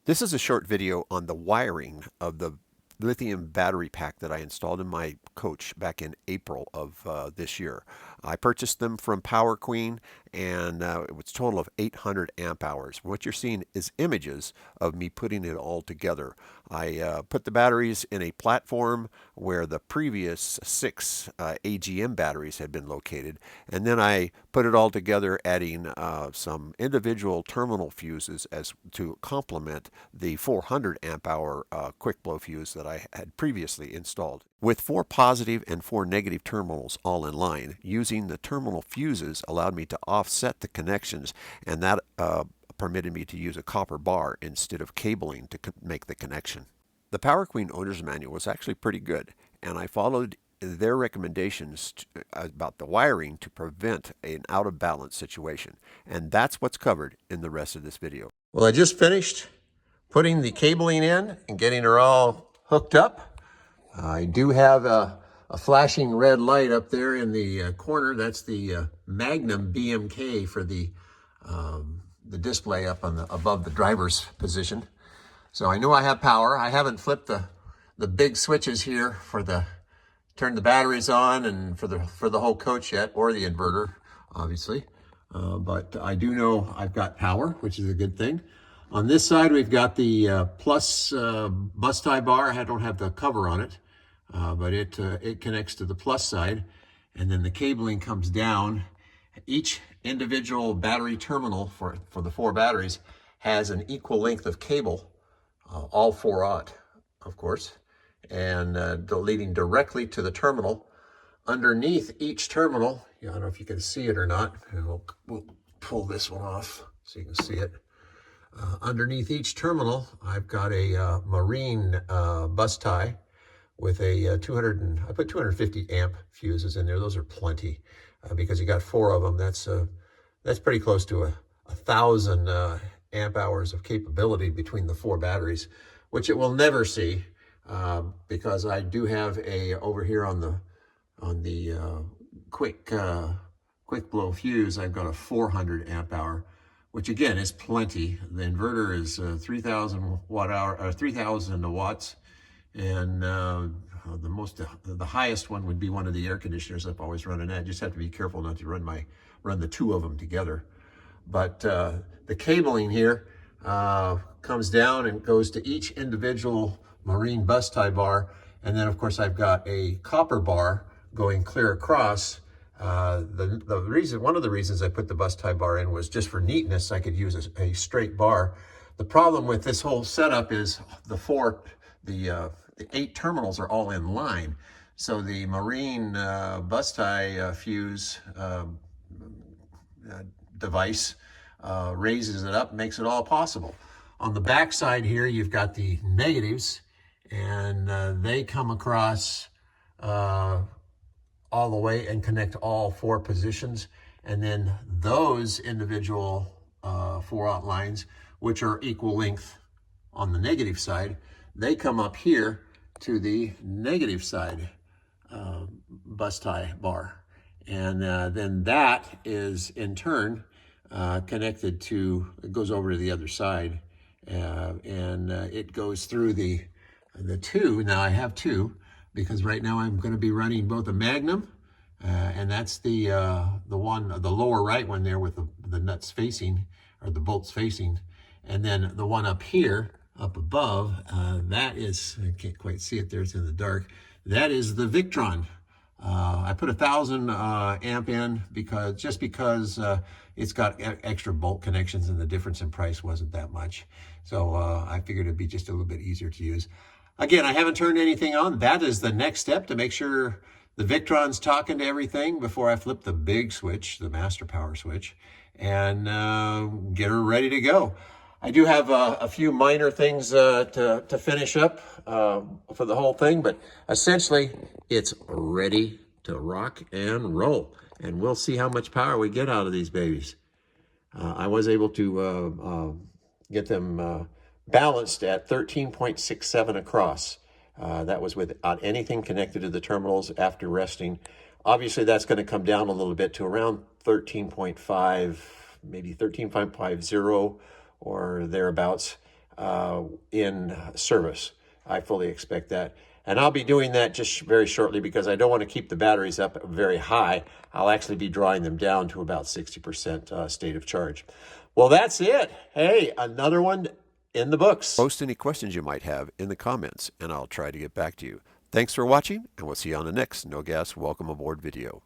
This is a short video on the wiring of the lithium battery pack that I installed in my coach back in April of this year. I purchased them from Power Queen, and it was a total of 800 amp hours. What you're seeing is images of me putting it all together. I put the batteries in a platform where the previous 6 AGM batteries had been located, and then I put it all together, adding some individual terminal fuses as to complement the 400 amp hour quick blow fuse that I had previously installed. With 4 positive and 4 negative terminals all in line, using the terminal fuses allowed me to offset the connections, and that permitted me to use a copper bar instead of cabling to make the connection. The Power Queen owner's manual was actually pretty good, and I followed their recommendations about the wiring to prevent an out of balance situation, and that's what's covered in the rest of this video. Well, I just finished putting the cabling in and getting her all hooked up. I do have a flashing red light up there in the corner. That's the Magnum BMK for the display up on above the driver's position. So I know I have power. I haven't flipped the big switches here for turn the batteries on and for the whole coach yet, or the inverter, obviously. But I do know I've got power, which is a good thing. On this side, we've got the plus bus tie bar. I don't have the cover on it, but it connects to the plus side, and then the cabling comes down. Each individual battery terminal for the 4 batteries has an equal length of cable, all 4/0, of course, and leading directly to the terminal. Underneath each terminal, I don't know if you can see it or not, and we'll pull this one off so you can see it. Underneath each terminal, I've got a marine bus tie with a I put 250 amp fuses in there. Those are plenty because you got 4 of them. That's pretty close to 1,000 amp hours of capability between the 4 batteries, which it will never see because I do have over here on the quick blow fuse, I've got a 400 amp hour, which again is plenty. The inverter is 3,000 watts, and the highest one would be one of the air conditioners I've always running at. Just have to be careful not to run the 2 of them together. But the cabling here comes down and goes to each individual marine bus tie bar, and then of course I've got a copper bar going clear across. One of the reasons I put the bus tie bar in was just for neatness. I could use a straight bar. The problem with this whole setup is the 8 terminals are all in line. So the marine bus tie fuse device raises it up, makes it all possible. On the back side here, you've got the negatives, and they come across all the way and connect all 4 positions. And then those individual 4/0 lines, which are equal length on the negative side, they come up here to the negative side bus tie bar. And then that is in turn connected to, it goes over to the other side, and it goes through the 2. Now I have 2, because right now I'm going to be running both a Magnum, and that's the lower right one there with the nuts facing, or the bolts facing, and then the one up here, up above, that is, I can't quite see it there, it's in the dark, that is the Victron. I put 1,000 amp in because it's got extra bolt connections, and the difference in price wasn't that much. So I figured it'd be just a little bit easier to use. Again, I haven't turned anything on. That is the next step, to make sure the Victron's talking to everything before I flip the big switch, the master power switch, and get her ready to go. I do have a few minor things to finish up for the whole thing, but essentially it's ready to rock and roll, and we'll see how much power we get out of these babies. I was able to get them balanced at 13.67 across. That was without anything connected to the terminals after resting. Obviously, that's going to come down a little bit to around 13.5, maybe 13.50 or thereabouts in service. I fully expect that. And I'll be doing that just very shortly because I don't want to keep the batteries up very high. I'll actually be drawing them down to about 60% state of charge. Well, that's it. Hey, another one in the books. Post any questions you might have in the comments, and I'll try to get back to you. Thanks for watching, and we'll see you on the next No Gas Welcome Aboard video.